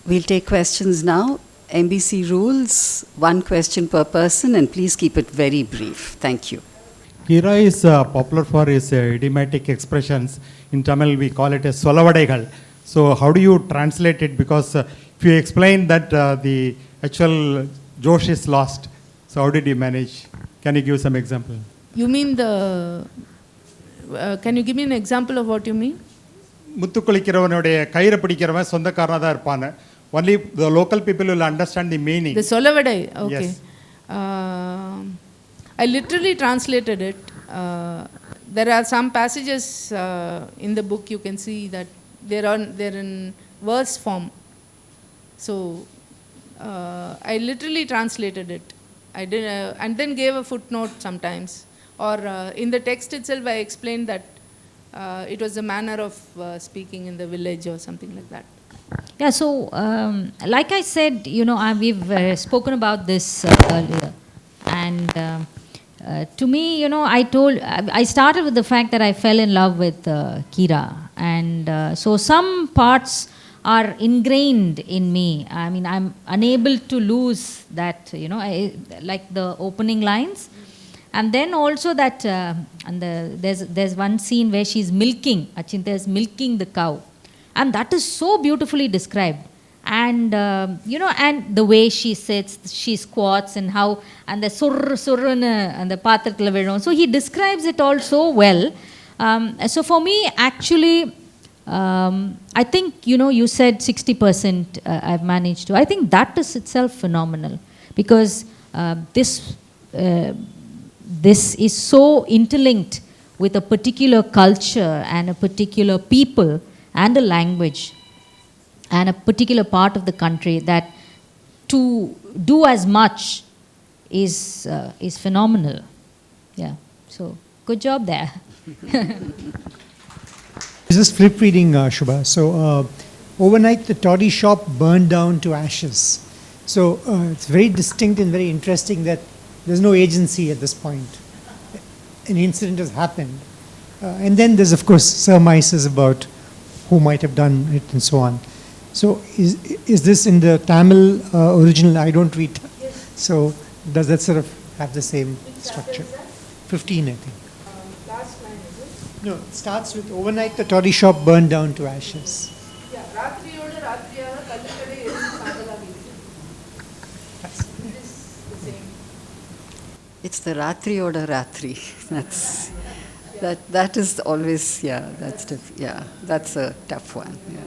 We'll take questions now. MBC rules, one question per person, and please keep it very brief. Thank you. Kira is popular for his idiomatic expressions. In Tamil, we call it as solavadaigal. So how do you translate it? Because if you explain that the actual Josh is lost, so how did you manage? Can you give some example? You mean the... can you give me an example of what you mean? முத்துக்குளிக்கிறவனுடைய கயிறு பிடிக்கிறவன் சொந்தக்காரனா தான் இருப்பானே. Only the local people will understand the meaning. The solavadai, okay. Yes. I literally translated it. There are some passages in the book you can see that they're in verse form. So I literally translated it. I did, and then gave a footnote sometimes. Or in the text itself I explained that it was a manner of speaking in the village or something like that. Yeah, so like I said, we've spoken about this earlier. And to me, I started with the fact that I fell in love with Kira. And so some parts are ingrained in me. I mean, I'm unable to lose that, like the opening lines. And then also that, there's one scene where she's milking, Achinta is milking the cow. And that is so beautifully described. And, and the way she sits, she squats, and how, and the surr and the patrathila vedum. So he describes it all so well. So for me, actually, I think, you said 60% I've managed to. I think that is itself phenomenal. Because this is so interlinked with a particular culture and a particular people and a language and a particular part of the country that to do as much is phenomenal. Yeah. So good job there. This is flip reading, Shubha. So overnight the toddy shop burned down to ashes. So it's very distinct and very interesting that there's no agency at this point. An incident has happened. And then there's, of course, surmises about who might have done it and so on. So is this in the Tamil original? I don't read. Yes. So does that sort of have the same structure? 15, I think. Last line, is it? No, it starts with overnight the toddy shop burned down to ashes. Yeah, Ratriyoda Ratriyaga Kallikade Erindu Sagalagi. It is the same. It's the Ratri Oda Ratri. That is always, that's a tough one. Yeah.